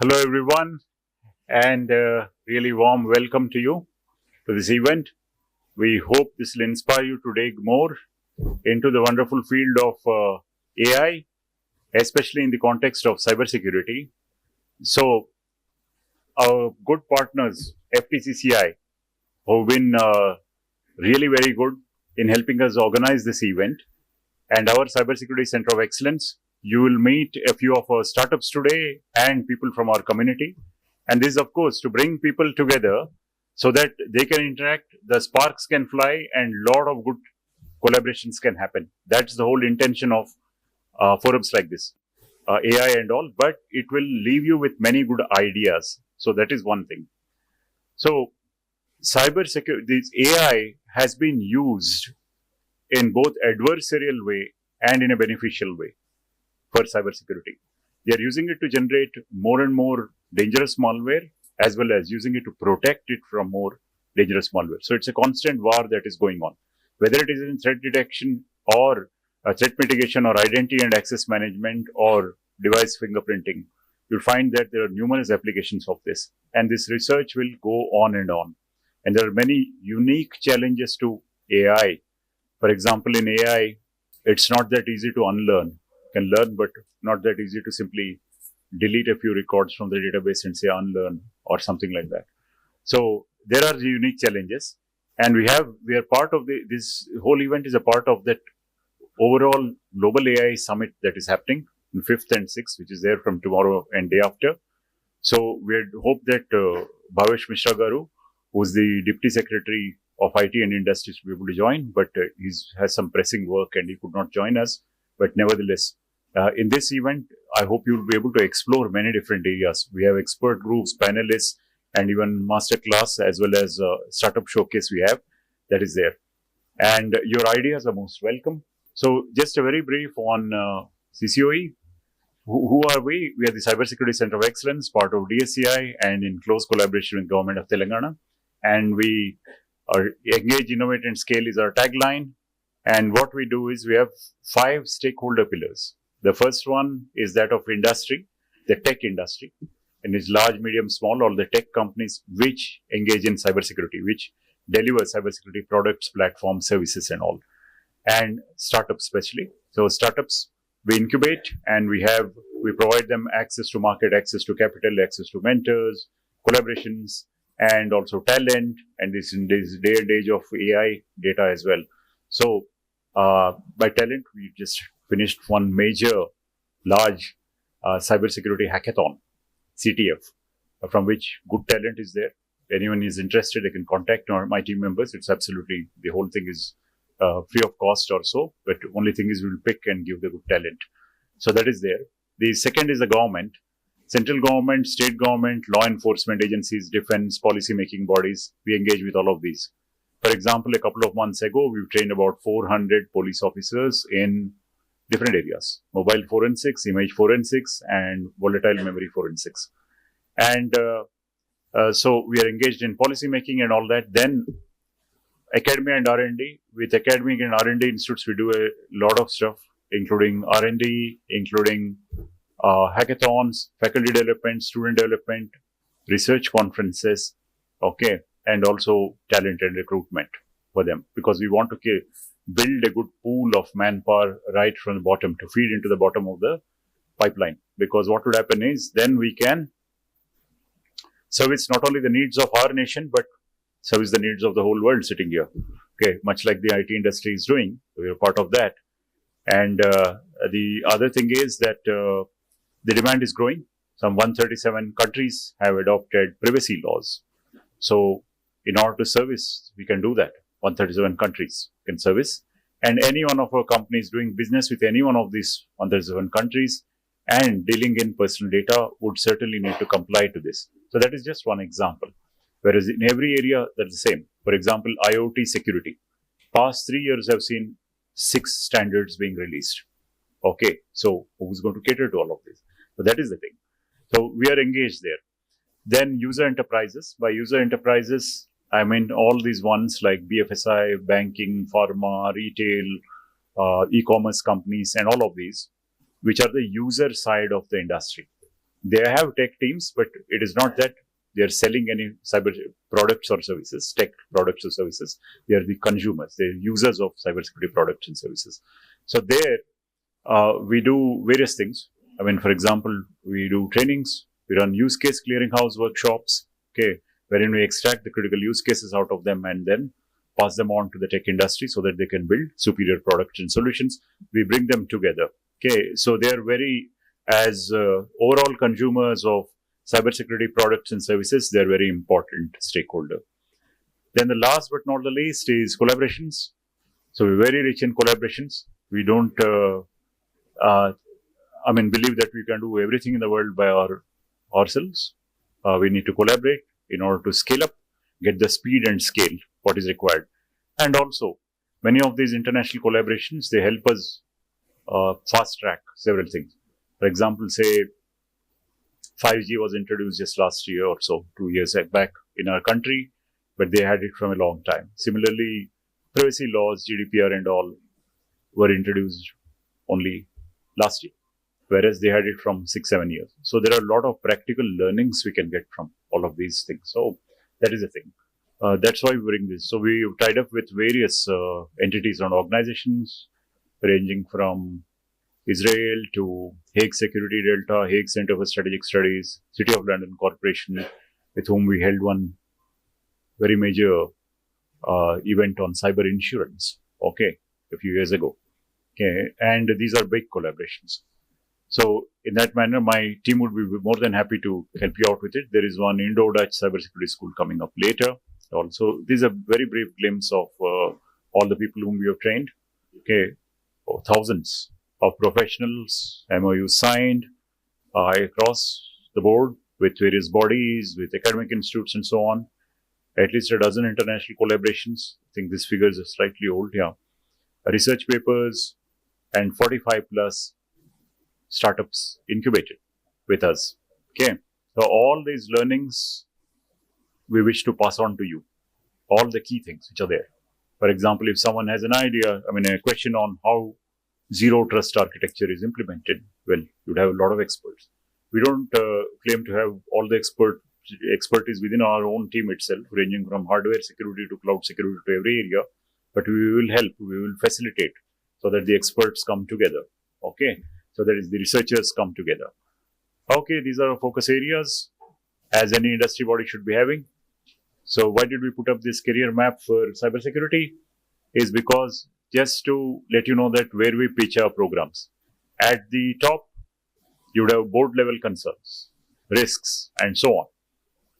Hello, everyone, and really warm welcome to you to this event. We hope this will inspire you to dig more into the wonderful field of AI, especially in the context of cybersecurity. So, our good partners, FTCCI, who've been really very good in helping us organize this event, and our Cybersecurity Center of Excellence. You will meet a few of our startups today and people from our community. And this is, of course, to bring people together so that they can interact, the sparks can fly, and a lot of good collaborations can happen. That's the whole intention of forums like this, AI and all, but it will leave you with many good ideas. So that is one thing. So cybersecurity, this AI has been used in both adversarial way and in a beneficial way for cybersecurity. They are using it to generate more and more dangerous malware, as well as using it to protect it from more dangerous malware. So it's a constant war that is going on, whether it is in threat detection or threat mitigation or identity and access management or device fingerprinting. You'll find that there are numerous applications of this, and this research will go on and on. And there are many unique challenges to AI. For example, in AI, it's not that easy to unlearn. You can learn, but not that easy to simply delete a few records from the database and say unlearn or something like that. So there are the unique challenges, and we are part of this whole event is a part of that overall global AI summit that is happening on 5th and 6th, which is there from tomorrow and day after. So we hope that Bhavesh Mishra Garu, who's the Deputy Secretary of IT and Industries, will be able to join, but he has some pressing work and he could not join us. But nevertheless, in this event, I hope you'll be able to explore many different areas. We have expert groups, panelists, and even masterclass, as well as startup showcase we have that is there. And your ideas are most welcome. So just a very brief on CCOE. Who are we? We are the Cybersecurity Center of Excellence, part of DSCI, and in close collaboration with Government of Telangana. And we are engage, innovate, and scale is our tagline. And what we do is we have 5 stakeholder pillars. The first one is that of industry, the tech industry, and it's large, medium, small, all the tech companies which engage in cybersecurity, which deliver cybersecurity products, platforms, services, and all. And startups especially. So startups, we incubate and we provide them access to market, access to capital, access to mentors, collaborations, and also talent. And this in this day and age of AI data as well. So by talent, we just finished one major, large cybersecurity hackathon, CTF, from which good talent is there. Anyone is interested, they can contact my team members. It's absolutely, the whole thing is free of cost or so, but only thing is we'll pick and give the good talent. So that is there. The second is the government, central government, state government, law enforcement agencies, defense, policy making bodies. We engage with all of these. For example, a couple of months ago, we've trained about 400 police officers in different areas: mobile forensics, image forensics, and volatile memory forensics. And so we are engaged in policy making and all that. Then academia and R&D. With academic and R&D institutes, we do a lot of stuff, including R&D, including hackathons, faculty development, student development, research conferences, okay, and also talent and recruitment for them, because we want to build a good pool of manpower right from the bottom to feed into the bottom of the pipeline. Because what would happen is then we can service not only the needs of our nation, but service the needs of the whole world sitting here. Okay, much like the IT industry is doing, we are part of that. And the other thing is that the demand is growing. Some 137 countries have adopted privacy laws. So in order to service, we can do that. 137 countries can service. And any one of our companies doing business with any one of these 137 countries and dealing in personal data would certainly need to comply to this. So that is just one example. Whereas in every area, that's the same. For example, IoT security. Past 3 years have seen 6 standards being released. Okay, so who's going to cater to all of this? So that is the thing. So we are engaged there. Then user enterprises. By user enterprises, I mean all these ones like BFSI, banking, pharma, retail, e-commerce companies, and all of these, which are the user side of the industry. They have tech teams, but it is not that they are selling any cyber products or services, tech products or services. They are the consumers, they're users of cybersecurity products and services. So there, we do various things. I mean, for example, we do trainings, we run use case clearinghouse workshops, okay, wherein we extract the critical use cases out of them and then pass them on to the tech industry so that they can build superior products and solutions. We bring them together. Okay, so they are very, as overall consumers of cybersecurity products and services, they're very important stakeholder. Then the last but not the least is collaborations. So we're very rich in collaborations. We don't, believe that we can do everything in the world by ourselves. We need to collaborate in order to scale up, get the speed and scale what is required. And also, many of these international collaborations, they help us fast track several things. For example, say 5G was introduced just last year or so, 2 years back in our country, but they had it from a long time. Similarly, privacy laws, GDPR and all were introduced only last year, whereas they had it from 6-7 years. So there are a lot of practical learnings we can get from all of these things. So that is the thing. That's why we bring this. So we've tied up with various entities and organizations, ranging from Israel to Hague Security Delta, Hague Center for Strategic Studies, City of London Corporation, with whom we held one very major event on cyber insurance, okay, a few years ago. Okay, and these are big collaborations. So in that manner, my team would be more than happy to help you out with it. There is one Indo-Dutch cybersecurity school coming up later. Also, this is a very brief glimpse of all the people whom we have trained. Okay, thousands of professionals, MOUs signed across the board with various bodies, with academic institutes and so on. At least a dozen international collaborations. I think this figure is slightly old, yeah. Research papers and 45 plus startups incubated with us. Okay, so all these learnings we wish to pass on to you, all the key things which are there. For example, if someone has an idea, a question on how zero trust architecture is implemented, well, you'd have a lot of experts. We don't claim to have all the expertise within our own team itself, ranging from hardware security to cloud security to every area, but we will help, we will facilitate so that the experts come together. Okay, so that is the researchers come together. Okay, these are our focus areas as any industry body should be having. So why did we put up this career map for cybersecurity? Is because just to let you know that where we pitch our programs. At the top, you would have board level concerns, risks, and so on.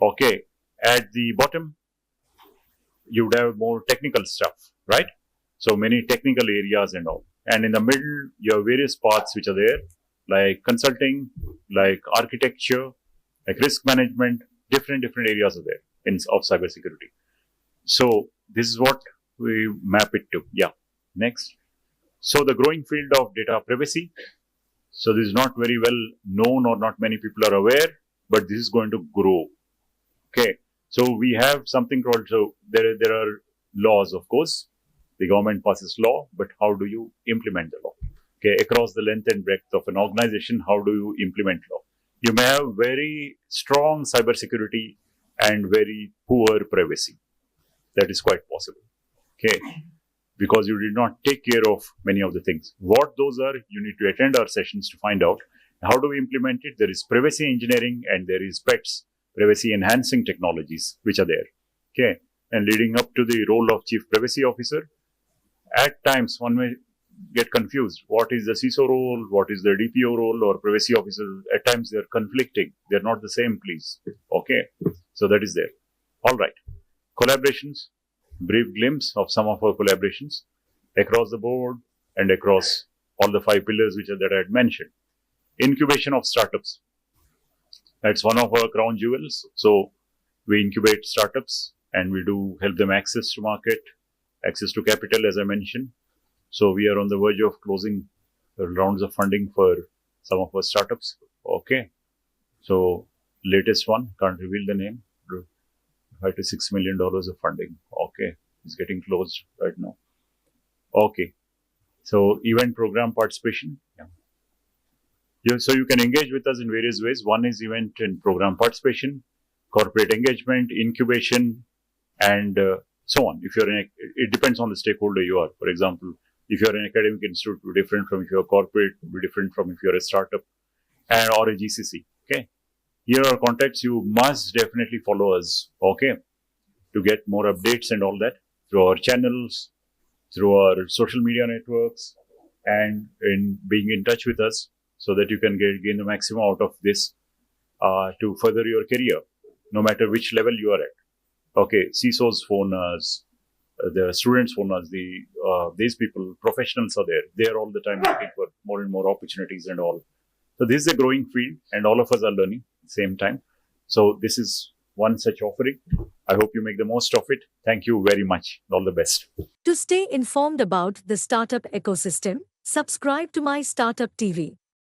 Okay, at the bottom, you would have more technical stuff, right? So many technical areas and all. And in the middle, you have various paths which are there, like consulting, like architecture, like risk management, different areas are there of cybersecurity. So this is what we map it to. Yeah, next. So the growing field of data privacy. So this is not very well known or not many people are aware, but this is going to grow. Okay, so we have something called, so there are laws, of course. The government passes law, but how do you implement the law? Okay, across the length and breadth of an organization, how do you implement law? You may have very strong cybersecurity and very poor privacy. That is quite possible. Okay, because you did not take care of many of the things. What those are, you need to attend our sessions to find out. How do we implement it? There is privacy engineering and there is PETs, privacy enhancing technologies, which are there. Okay, and leading up to the role of Chief Privacy Officer, at times one may get confused. What is the CISO role? What is the DPO role or privacy officer? At times they are conflicting. They are not the same, please. Okay, so that is there. All right. Collaborations, brief glimpse of some of our collaborations across the board and across all the 5 pillars that I had mentioned. Incubation of startups. That's one of our crown jewels. So we incubate startups and we do help them access to market, access to capital, as I mentioned. So we are on the verge of closing the rounds of funding for some of our startups. Okay. So latest one, can't reveal the name, $5 to $6 million of funding. Okay. It's getting closed right now. Okay. So event program participation. Yeah. So you can engage with us in various ways. One is event and program participation, corporate engagement, incubation, and so on. If you're it depends on the stakeholder you are. For example, if you're an academic institute, it will be different from if you're a corporate, it will be different from if you're a startup or a GCC. Okay. Here are contacts. You must definitely follow us. Okay. To get more updates and all that through our channels, through our social media networks, and in being in touch with us so that you can gain the maximum out of this to further your career, no matter which level you are at. Okay, CISOs phone us, the students phone us, these people, professionals are there. They are all the time looking for more and more opportunities and all. So this is a growing field, and all of us are learning at the same time. So this is one such offering. I hope you make the most of it. Thank you very much. All the best. To stay informed about the startup ecosystem, subscribe to My Startup TV.